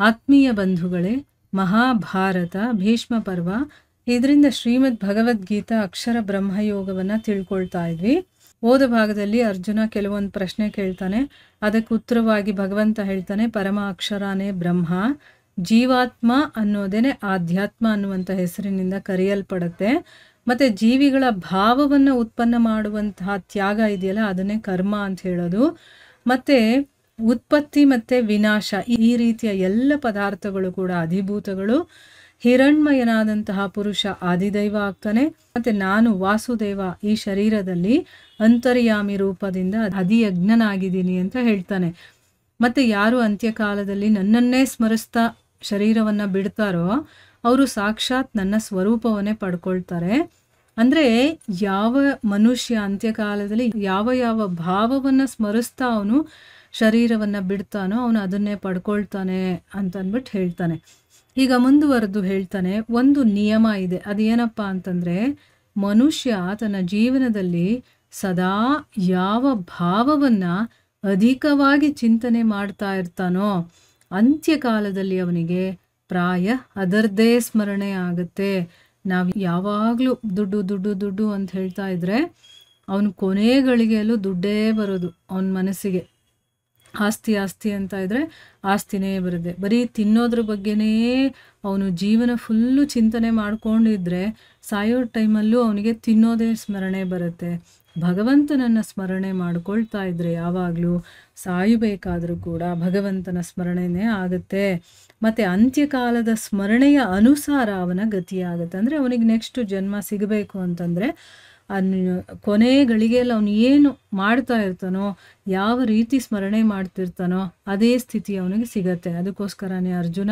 ಆತ್ಮೀಯ ಬಂಧುಗಳೇ, ಮಹಾಭಾರತ ಭೀಷ್ಮ ಪರ್ವ ಇದರಿಂದ ಶ್ರೀಮದ್ ಭಗವದ್ಗೀತಾ ಅಕ್ಷರ ಬ್ರಹ್ಮಯೋಗವನ್ನು ತಿಳ್ಕೊಳ್ತಾ ಇದ್ವಿ. ಓದ ಭಾಗದಲ್ಲಿ ಅರ್ಜುನ ಕೆಲವೊಂದು ಪ್ರಶ್ನೆ ಕೇಳ್ತಾನೆ. ಅದಕ್ಕೆ ಉತ್ತರವಾಗಿ ಭಗವಂತ ಹೇಳ್ತಾನೆ, ಪರಮ ಅಕ್ಷರಾನೇ ಬ್ರಹ್ಮ, ಜೀವಾತ್ಮ ಅನ್ನೋದೇನೆ ಆಧ್ಯಾತ್ಮ ಅನ್ನುವಂಥ ಹೆಸರಿನಿಂದ ಕರೆಯಲ್ಪಡುತ್ತೆ. ಮತ್ತು ಜೀವಿಗಳ ಭಾವವನ್ನು ಉತ್ಪನ್ನ ಮಾಡುವಂತಹ ತ್ಯಾಗ ಇದೆಯಲ್ಲ, ಅದನ್ನೇ ಕರ್ಮ ಅಂತ ಹೇಳೋದು. ಮತ್ತು ಉತ್ಪತ್ತಿ ಮತ್ತು ವಿನಾಶ ಈ ರೀತಿಯ ಎಲ್ಲ ಪದಾರ್ಥಗಳು ಕೂಡ ಅಧಿಭೂತಗಳು. ಹಿರಣ್ಮಯನಾದಂತಹ ಪುರುಷ ಆದಿದೈವ ಆಗ್ತಾನೆ. ಮತ್ತು ನಾನು ವಾಸುದೇವ ಈ ಶರೀರದಲ್ಲಿ ಅಂತರ್ಯಾಮಿ ರೂಪದಿಂದ ಅಧಿಯಜ್ಞನಾಗಿದ್ದೀನಿ ಅಂತ ಹೇಳ್ತಾನೆ. ಮತ್ತು ಯಾರು ಅಂತ್ಯಕಾಲದಲ್ಲಿ ನನ್ನನ್ನೇ ಸ್ಮರಿಸ್ತಾ ಶರೀರವನ್ನು ಬಿಡ್ತಾರೋ ಅವರು ಸಾಕ್ಷಾತ್ ನನ್ನ ಸ್ವರೂಪವನ್ನೇ ಪಡ್ಕೊಳ್ತಾರೆ. ಅಂದರೆ ಯಾವ ಮನುಷ್ಯ ಅಂತ್ಯಕಾಲದಲ್ಲಿ ಯಾವ ಯಾವ ಭಾವವನ್ನು ಸ್ಮರಿಸ್ತಾ ಅವನು ಶರೀರವನ್ನು ಬಿಡ್ತಾನೋ ಅವನು ಅದನ್ನೇ ಪಡ್ಕೊಳ್ತಾನೆ ಅಂತಂದ್ಬಿಟ್ಟು ಹೇಳ್ತಾನೆ. ಈಗ ಮುಂದುವರೆದು ಹೇಳ್ತಾನೆ, ಒಂದು ನಿಯಮ ಇದೆ. ಅದೇನಪ್ಪ ಅಂತಂದರೆ, ಮನುಷ್ಯ ತನ್ನ ಜೀವನದಲ್ಲಿ ಸದಾ ಯಾವ ಭಾವವನ್ನು ಅಧಿಕವಾಗಿ ಚಿಂತನೆ ಮಾಡ್ತಾ ಇರ್ತಾನೋ ಅಂತ್ಯಕಾಲದಲ್ಲಿ ಅವನಿಗೆ ಪ್ರಾಯ ಅದರದ್ದೇ ಸ್ಮರಣೆ ಆಗುತ್ತೆ. ನಾವು ಯಾವಾಗಲೂ ದುಡ್ಡು ದುಡ್ಡು ದುಡ್ಡು ಅಂತ ಹೇಳ್ತಾ ಇದ್ರೆ ಅವನ ಕೊನೆಗಳಿಗೆಲ್ಲೂ ದುಡ್ಡೇ ಬರೋದು ಅವನ ಮನಸ್ಸಿಗೆ. ಆಸ್ತಿ ಆಸ್ತಿ ಅಂತ ಇದ್ರೆ ಆಸ್ತಿನೇ ಬರುತ್ತೆ. ಬರೀ ತಿನ್ನೋದ್ರ ಬಗ್ಗೆನೇ ಅವನು ಜೀವನ ಫುಲ್ಲು ಚಿಂತನೆ ಮಾಡ್ಕೊಂಡಿದ್ರೆ ಸಾಯೋ ಟೈಮಲ್ಲೂ ಅವನಿಗೆ ತಿನ್ನೋದೇ ಸ್ಮರಣೆ ಬರುತ್ತೆ. ಭಗವಂತನನ್ನು ಸ್ಮರಣೆ ಮಾಡ್ಕೊಳ್ತಾ ಇದ್ರೆ ಯಾವಾಗಲೂ ಸಾಯಬೇಕಾದರೂ ಕೂಡ ಭಗವಂತನ ಸ್ಮರಣೆನೇ ಆಗುತ್ತೆ. ಮತ್ತು ಅಂತ್ಯಕಾಲದ ಸ್ಮರಣೆಯ ಅನುಸಾರ ಅವನ ಗತಿಯಾಗುತ್ತೆ. ಅಂದರೆ ಅವನಿಗೆ ನೆಕ್ಸ್ಟ್ ಜನ್ಮ ಸಿಗಬೇಕು ಅಂತಂದರೆ ಕೊನೆಗಳಿಗೆಲ್ಲ ಅವನು ಏನು ಮಾಡ್ತಾ ಇರ್ತಾನೋ, ಯಾವ ರೀತಿ ಸ್ಮರಣೆ ಮಾಡ್ತಿರ್ತಾನೋ ಅದೇ ಸ್ಥಿತಿ ಅವನಿಗೆ ಸಿಗತ್ತೆ. ಅದಕ್ಕೋಸ್ಕರನೇ ಅರ್ಜುನ,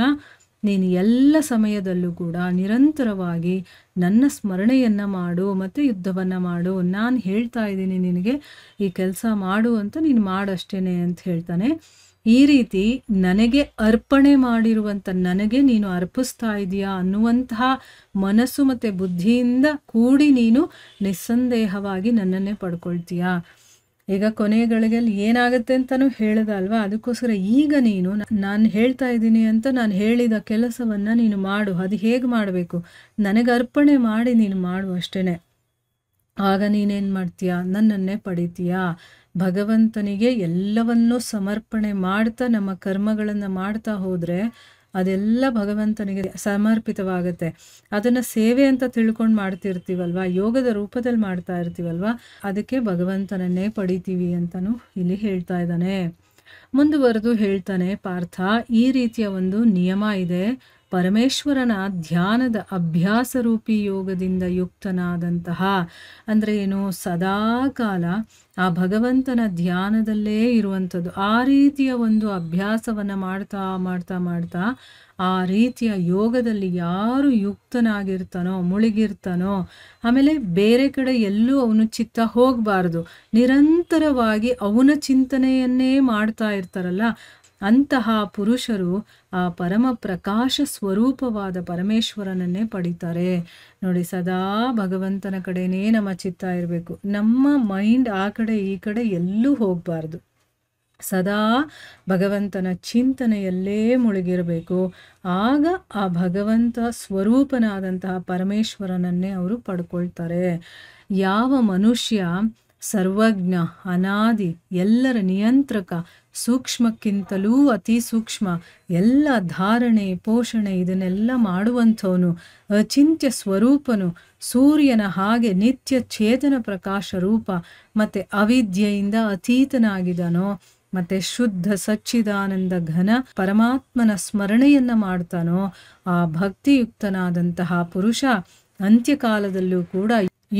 ನೀನು ಎಲ್ಲ ಸಮಯದಲ್ಲೂ ಕೂಡ ನಿರಂತರವಾಗಿ ನನ್ನ ಸ್ಮರಣೆಯನ್ನು ಮಾಡು ಮತ್ತು ಯುದ್ಧವನ್ನು ಮಾಡು. ನಾನು ಹೇಳ್ತಾ ಇದ್ದೀನಿ ನಿನಗೆ ಈ ಕೆಲಸ ಮಾಡು ಅಂತ ನೀನು ಮಾಡಷ್ಟೇನೆ ಅಂತ ಹೇಳ್ತಾನೆ. ಈ ರೀತಿ ನನಗೆ ಅರ್ಪಣೆ ಮಾಡಿರುವಂಥ ನನಗೆ ನೀನು ಅರ್ಪಿಸ್ತಾ ಇದೆಯಾ ಅನ್ನುವಂತಹ ಮನಸ್ಸು ಮತ್ತು ಬುದ್ಧಿಯಿಂದ ಕೂಡಿ ನೀನು ನಿಸ್ಸಂದೇಹವಾಗಿ ನನ್ನನ್ನೇ ಪಡ್ಕೊಳ್ತೀಯಾ. ಈಗ ಕೊನೆಗಳಿಗೆಲ್ಲಿ ಏನಾಗುತ್ತೆ ಅಂತಲೂ ಹೇಳ್ದ ಅಲ್ವಾ. ಅದಕ್ಕೋಸ್ಕರ ಈಗ ನೀನು ನಾನು ಹೇಳ್ತಾ ಇದ್ದೀನಿ ಅಂತ ನಾನು ಹೇಳಿದ ಕೆಲಸವನ್ನು ನೀನು ಮಾಡು. ಅದು ಹೇಗೆ ಮಾಡಬೇಕು? ನನಗೆ ಅರ್ಪಣೆ ಮಾಡಿ ನೀನು ಮಾಡು ಅಷ್ಟೇ. ಆಗ ನೀನೇನು ಮಾಡ್ತೀಯಾ? ನನ್ನನ್ನೇ ಪಡಿತೀಯಾ. ಭಗವಂತನಿಗೆ ಎಲ್ಲವನ್ನೂ ಸಮರ್ಪಣೆ ಮಾಡ್ತಾ ನಮ್ಮ ಕರ್ಮಗಳನ್ನು ಮಾಡ್ತಾ ಹೋದರೆ ಅದೆಲ್ಲ ಭಗವಂತನಿಗೆ ಸಮರ್ಪಿತವಾಗುತ್ತೆ. ಅದನ್ನು ಸೇವೆ ಅಂತ ತಿಳ್ಕೊಂಡು ಮಾಡ್ತಿರ್ತೀವಲ್ವ, ಯೋಗದ ರೂಪದಲ್ಲಿ ಮಾಡ್ತಾ ಇರ್ತೀವಲ್ವ, ಅದಕ್ಕೆ ಭಗವಂತನನ್ನೇ ಪಡಿತೀವಿ ಅಂತಲೂ ಇಲ್ಲಿ ಹೇಳ್ತಾ ಇದ್ದಾನೆ. ಮುಂದುವರೆದು ಹೇಳ್ತಾನೆ, ಪಾರ್ಥ, ಈ ರೀತಿಯ ಒಂದು ನಿಯಮ ಇದೆ. ಪರಮೇಶ್ವರನ ಧ್ಯಾನದ ಅಭ್ಯಾಸ ರೂಪಿ ಯೋಗದಿಂದ ಯುಕ್ತನಾದಂತಹ, ಅಂದರೆ ಏನು, ಸದಾ ಕಾಲ ಆ ಭಗವಂತನ ಧ್ಯಾನದಲ್ಲೇ ಇರುವಂಥದ್ದು. ಆ ರೀತಿಯ ಒಂದು ಅಭ್ಯಾಸವನ್ನು ಮಾಡ್ತಾ ಮಾಡ್ತಾ ಮಾಡ್ತಾ ಆ ರೀತಿಯ ಯೋಗದಲ್ಲಿ ಯಾರು ಯುಕ್ತನಾಗಿರ್ತಾನೋ, ಮುಳುಗಿರ್ತಾನೋ, ಆಮೇಲೆ ಬೇರೆ ಕಡೆ ಎಲ್ಲೂ ಅವನು ಚಿತ್ತ ಹೋಗಬಾರ್ದು, ನಿರಂತರವಾಗಿ ಅವನ ಚಿಂತನೆಯನ್ನೇ ಮಾಡ್ತಾ ಇರ್ತಾರಲ್ಲ, ಅಂತಹ ಪುರುಷರು ಆ ಪರಮ ಪ್ರಕಾಶ ಸ್ವರೂಪವಾದ ಪರಮೇಶ್ವರನನ್ನೇ ಪಡಿತಾರೆ. ನೋಡಿ, ಸದಾ ಭಗವಂತನ ಕಡೆನೇ ನಮ್ಮ ಚಿತ್ತ ಇರಬೇಕು. ನಮ್ಮ ಮೈಂಡ್ ಆ ಕಡೆ ಈ ಕಡೆ ಎಲ್ಲೂ ಹೋಗಬಾರ್ದು. ಸದಾ ಭಗವಂತನ ಚಿಂತನೆಯಲ್ಲೇ ಮುಳುಗಿರಬೇಕು. ಆಗ ಆ ಭಗವಂತ ಸ್ವರೂಪನಾದಂತಹ ಪರಮೇಶ್ವರನನ್ನೇ ಅವರು ಪಡ್ಕೊಳ್ತಾರೆ. ಯಾವ ಮನುಷ್ಯ ಸರ್ವಜ್ಞ, ಅನಾದಿ, ಎಲ್ಲರ ನಿಯಂತ್ರಕ, ಸೂಕ್ಷ್ಮಕ್ಕಿಂತಲೂ ಅತಿ ಸೂಕ್ಷ್ಮ, ಎಲ್ಲ ಧಾರಣೆ ಪೋಷಣೆ ಇದನ್ನೆಲ್ಲ ಮಾಡುವಂಥವನು, ಅಚಿಂತ್ಯ ಸ್ವರೂಪನು, ಸೂರ್ಯನ ಹಾಗೆ ನಿತ್ಯ ಚೇತನ ಪ್ರಕಾಶ ರೂಪ, ಮತ್ತು ಅವಿದ್ಯೆಯಿಂದ ಅತೀತನಾಗಿದ್ದಾನೋ, ಮತ್ತು ಶುದ್ಧ ಸಚ್ಚಿದಾನಂದ ಘನ ಪರಮಾತ್ಮನ ಸ್ಮರಣೆಯನ್ನು ಮಾಡ್ತಾನೋ, ಆ ಭಕ್ತಿಯುಕ್ತನಾದಂತಹ ಪುರುಷ ಅಂತ್ಯಕಾಲದಲ್ಲೂ ಕೂಡ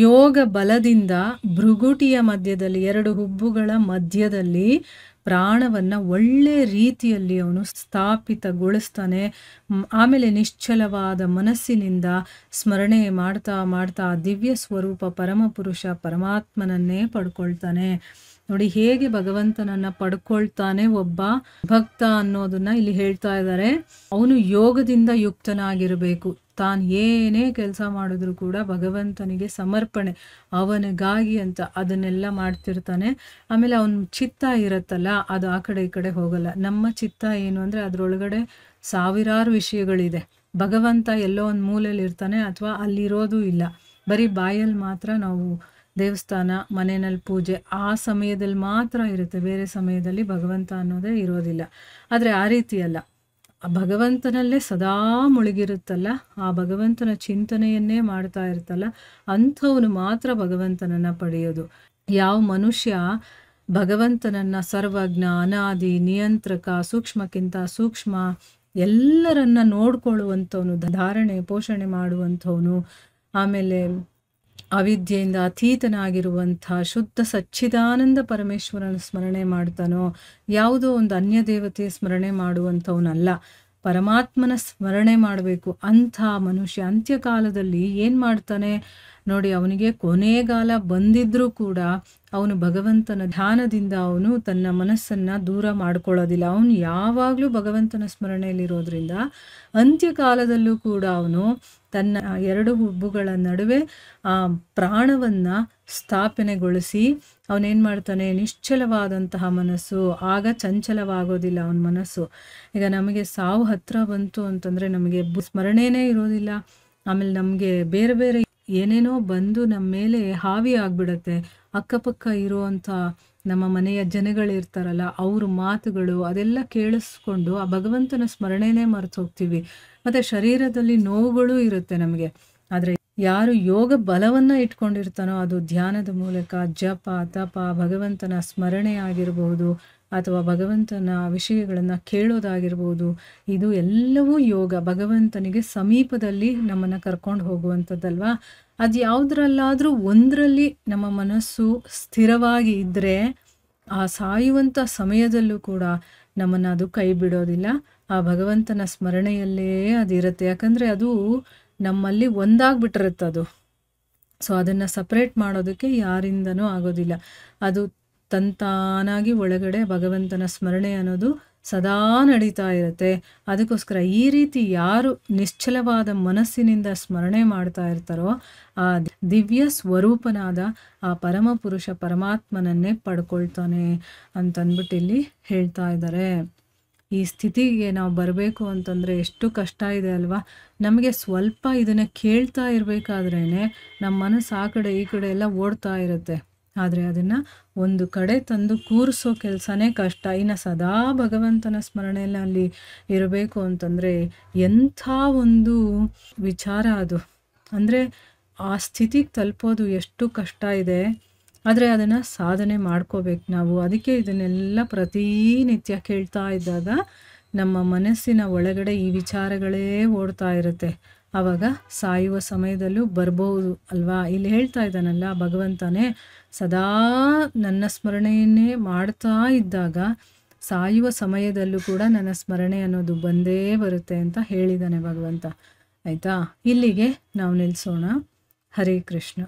ಯೋಗ ಬಲದಿಂದ ಭೃಗುಟಿಯ ಮಧ್ಯದಲ್ಲಿ, ಎರಡು ಹುಬ್ಬುಗಳ ಮಧ್ಯದಲ್ಲಿ ಪ್ರಾಣವನ್ನು ಒಳ್ಳೆ ರೀತಿಯಲ್ಲಿ ಅವನು ಸ್ಥಾಪಿತಗೊಳಿಸ್ತಾನೆ. ಆಮೇಲೆ ನಿಶ್ಚಲವಾದ ಮನಸ್ಸಿನಿಂದ ಸ್ಮರಣೆ ಮಾಡ್ತಾ ಮಾಡ್ತಾ ದಿವ್ಯ ಸ್ವರೂಪ ಪರಮಪುರುಷ ಪರಮಾತ್ಮನನ್ನೇ ಪಡ್ಕೊಳ್ತಾನೆ. ನೋಡಿ ಹೇಗೆ ಭಗವಂತನನ್ನ ಪಡ್ಕೊಳ್ತಾನೆ ಒಬ್ಬ ಭಕ್ತ ಅನ್ನೋದನ್ನ ಇಲ್ಲಿ ಹೇಳ್ತಾ ಇದ್ದಾರೆ. ಅವನು ಯೋಗದಿಂದ ಯುಕ್ತನಾಗಿರಬೇಕು. ತಾನು ಏನೇ ಕೆಲಸ ಮಾಡಿದ್ರು ಕೂಡ ಭಗವಂತನಿಗೆ ಸಮರ್ಪಣೆ, ಅವನಿಗಾಗಿ ಅಂತ ಅದನ್ನೆಲ್ಲ ಮಾಡ್ತಿರ್ತಾನೆ. ಆಮೇಲೆ ಅವನ ಚಿತ್ತ ಇರತ್ತಲ್ಲ, ಅದು ಆ ಕಡೆ ಈ ಕಡೆ ಹೋಗಲ್ಲ. ನಮ್ಮ ಚಿತ್ತ ಏನು ಅಂದರೆ ಅದರೊಳಗಡೆ ಸಾವಿರಾರು ವಿಷಯಗಳಿದೆ. ಭಗವಂತ ಎಲ್ಲೋ ಒಂದು ಮೂಲೆಯಲ್ಲಿ ಇರ್ತಾನೆ ಅಥವಾ ಅಲ್ಲಿರೋದು ಇಲ್ಲ. ಬರೀ ಬಾಯಲ್ಲಿ ಮಾತ್ರ ನಾವು ದೇವಸ್ಥಾನ, ಮನೆಯಲ್ಲಿ ಪೂಜೆ, ಆ ಸಮಯದಲ್ಲಿ ಮಾತ್ರ ಇರುತ್ತೆ. ಬೇರೆ ಸಮಯದಲ್ಲಿ ಭಗವಂತ ಅನ್ನೋದೇ ಇರೋದಿಲ್ಲ. ಆದರೆ ಆ ರೀತಿ ಅಲ್ಲ, ಆ ಭಗವಂತನಲ್ಲೇ ಸದಾ ಮುಳುಗಿರುತ್ತಲ್ಲ, ಆ ಭಗವಂತನ ಚಿಂತನೆಯನ್ನೇ ಮಾಡ್ತಾ ಇರ್ತಲ್ಲ, ಅಂಥವನು ಮಾತ್ರ ಭಗವಂತನನ್ನು ಪಡೆಯೋದು. ಯಾವ ಮನುಷ್ಯ ಭಗವಂತನನ್ನು ಸರ್ವಜ್ಞ, ಅನಾದಿ, ನಿಯಂತ್ರಕ, ಸೂಕ್ಷ್ಮಕ್ಕಿಂತ ಸೂಕ್ಷ್ಮ, ಎಲ್ಲರನ್ನ ನೋಡ್ಕೊಳ್ಳುವಂಥವನು, ಧಾರಣೆ ಪೋಷಣೆ ಮಾಡುವಂಥವನು, ಆಮೇಲೆ ಅವಿದ್ಯೆಯಿಂದ ಅತೀತನಾಗಿರುವಂಥ ಶುದ್ಧ ಸಚ್ಚಿದಾನಂದ ಪರಮೇಶ್ವರನ ಸ್ಮರಣೆ ಮಾಡ್ತಾನೋ, ಯಾವುದೋ ಒಂದು ಅನ್ಯ ದೇವತೆ ಸ್ಮರಣೆ ಮಾಡುವಂಥವನಲ್ಲ, ಪರಮಾತ್ಮನ ಸ್ಮರಣೆ ಮಾಡಬೇಕು. ಅಂಥ ಮನುಷ್ಯ ಅಂತ್ಯಕಾಲದಲ್ಲಿ ಏನು ಮಾಡ್ತಾನೆ ನೋಡಿ, ಅವನಿಗೆ ಕೊನೆಗಾಲ ಬಂದಿದ್ರೂ ಕೂಡ ಅವನು ಭಗವಂತನ ಧ್ಯಾನದಿಂದ ಅವನು ತನ್ನ ಮನಸ್ಸನ್ನು ದೂರ ಮಾಡ್ಕೊಳ್ಳೋದಿಲ್ಲ. ಅವನು ಯಾವಾಗಲೂ ಭಗವಂತನ ಸ್ಮರಣೆಯಲ್ಲಿರೋದ್ರಿಂದ ಅಂತ್ಯಕಾಲದಲ್ಲೂ ಕೂಡ ಅವನು ತನ್ನ ಎರಡು ಹುಬ್ಬುಗಳ ನಡುವೆ ಆ ಪ್ರಾಣವನ್ನು ಸ್ಥಾಪನೆಗೊಳಿಸಿ ಅವನೇನು ಮಾಡ್ತಾನೆ, ನಿಶ್ಚಲವಾದಂತಹ ಮನಸ್ಸು, ಆಗ ಚಂಚಲವಾಗೋದಿಲ್ಲ ಅವನ ಮನಸ್ಸು. ಈಗ ನಮಗೆ ಸಾವು ಹತ್ರ ಬಂತು ಅಂತಂದರೆ ನಮಗೆ ಸ್ಮರಣೆನೇ ಇರೋದಿಲ್ಲ. ಆಮೇಲೆ ನಮಗೆ ಬೇರೆ ಬೇರೆ ಏನೇನೋ ಬಂದು ನಮ್ಮ ಮೇಲೆ ಹಾವಿ ಆಗಿಬಿಡತ್ತೆ. ಅಕ್ಕಪಕ್ಕ ಇರುವಂಥ ನಮ್ಮ ಮನೆಯ ಜನಗಳಿರ್ತಾರಲ್ಲ, ಅವ್ರ ಮಾತುಗಳು ಅದೆಲ್ಲ ಕೇಳಿಸ್ಕೊಂಡು ಆ ಭಗವಂತನ ಸ್ಮರಣೆನೇ ಮರೆತು ಹೋಗ್ತೀವಿ. ಮತ್ತು ಶರೀರದಲ್ಲಿ ನೋವುಗಳು ಇರುತ್ತೆ ನಮಗೆ. ಆದರೆ ಯಾರು ಯೋಗ ಬಲವನ್ನು ಇಟ್ಕೊಂಡಿರ್ತಾನೋ, ಅದು ಧ್ಯಾನದ ಮೂಲಕ ಜಪ, ತಪ, ಭಗವಂತನ ಸ್ಮರಣೆ ಆಗಿರ್ಬೋದು, ಅಥವಾ ಭಗವಂತನ ವಿಷಯಗಳನ್ನು ಕೇಳೋದಾಗಿರ್ಬೋದು, ಇದು ಎಲ್ಲವೂ ಯೋಗ. ಭಗವಂತನಿಗೆ ಸಮೀಪದಲ್ಲಿ ನಮ್ಮನ್ನು ಕರ್ಕೊಂಡು ಹೋಗುವಂಥದ್ದಲ್ವಾ. ಅದು ಯಾವುದ್ರಲ್ಲಾದರೂ ಒಂದರಲ್ಲಿ ನಮ್ಮ ಮನಸ್ಸು ಸ್ಥಿರವಾಗಿ ಇದ್ದರೆ ಆ ಸಾಯುವಂಥ ಸಮಯದಲ್ಲೂ ಕೂಡ ನಮ್ಮನ್ನು ಅದು ಕೈ ಬಿಡೋದಿಲ್ಲ. ಆ ಭಗವಂತನ ಸ್ಮರಣೆಯಲ್ಲೇ ಅದಿರುತ್ತೆ. ಯಾಕಂದರೆ ಅದು ನಮ್ಮಲ್ಲಿ ಒಂದಾಗ್ಬಿಟ್ಟಿರುತ್ತೆ ಅದು. ಸೊ ಅದನ್ನು ಸಪ್ರೇಟ್ ಮಾಡೋದಕ್ಕೆ ಯಾರಿಂದನೂ ಆಗೋದಿಲ್ಲ. ಅದು ತಂತಾನಾಗಿ ಒಳಗಡೆ ಭಗವಂತನ ಸ್ಮರಣೆ ಅನ್ನೋದು ಸದಾ ನಡೀತಾ ಇರುತ್ತೆ. ಅದಕ್ಕೋಸ್ಕರ ಈ ರೀತಿ ಯಾರು ನಿಶ್ಚಲವಾದ ಮನಸ್ಸಿನಿಂದ ಸ್ಮರಣೆ ಮಾಡ್ತಾ ಇರ್ತಾರೋ ಆ ದಿವ್ಯ ಸ್ವರೂಪನಾದ ಆ ಪರಮಪುರುಷ ಪರಮಾತ್ಮನನ್ನೇ ಪಡ್ಕೊಳ್ತಾನೆ ಅಂತಂದ್ಬಿಟ್ಟು ಇಲ್ಲಿ ಹೇಳ್ತಾ ಇದ್ದಾರೆ. ಈ ಸ್ಥಿತಿಗೆ ನಾವು ಬರಬೇಕು ಅಂತಂದರೆ ಎಷ್ಟು ಕಷ್ಟ ಇದೆ ಅಲ್ವಾ. ನಮಗೆ ಸ್ವಲ್ಪ ಇದನ್ನು ಕೇಳ್ತಾ ಇರಬೇಕಾದ್ರೇ ನಮ್ಮ ಮನಸ್ಸು ಆ ಕಡೆ ಈ ಕಡೆ ಎಲ್ಲ ಓಡ್ತಾ ಇರುತ್ತೆ. ಆದರೆ ಅದನ್ನು ಒಂದು ಕಡೆ ತಂದು ಕೂರಿಸೋ ಕೆಲಸನೇ ಕಷ್ಟ. ಇನ್ನು ಸದಾ ಭಗವಂತನ ಸ್ಮರಣೆಯಲ್ಲಿ ಇರಬೇಕು ಅಂತಂದರೆ ಎಂಥ ಒಂದು ವಿಚಾರ ಅದು. ಅಂದರೆ ಆ ಸ್ಥಿತಿಗೆ ತಲುಪೋದು ಎಷ್ಟು ಕಷ್ಟ ಇದೆ. ಆದರೆ ಅದನ್ನು ಸಾಧನೆ ಮಾಡ್ಕೋಬೇಕು ನಾವು. ಅದಕ್ಕೆ ಇದನ್ನೆಲ್ಲ ಪ್ರತಿನಿತ್ಯ ಕೇಳ್ತಾ ಇದ್ದಾಗ ನಮ್ಮ ಮನಸ್ಸಿನ ಒಳಗಡೆ ಈ ವಿಚಾರಗಳೇ ಓಡ್ತಾ ಇರುತ್ತೆ. ಆವಾಗ ಸಾಯುವ ಸಮಯದಲ್ಲೂ ಬರ್ಬೋದು ಅಲ್ವಾ. ಇಲ್ಲಿ ಹೇಳ್ತಾ ಇದ್ದಾನಲ್ಲ ಭಗವಂತನೇ, ಸದಾ ನನ್ನ ಸ್ಮರಣೆಯನ್ನೇ ಮಾಡ್ತಾ ಇದ್ದಾಗ ಸಾಯುವ ಸಮಯದಲ್ಲೂ ಕೂಡ ನನ್ನ ಸ್ಮರಣೆ ಅನ್ನೋದು ಬಂದೇ ಬರುತ್ತೆ ಅಂತ ಹೇಳಿದ್ದಾನೆ ಭಗವಂತ. ಆಯಿತಾ, ಇಲ್ಲಿಗೆ ನಾವು ನಿಲ್ಲಿಸೋಣ. ಹರೇ ಕೃಷ್ಣ.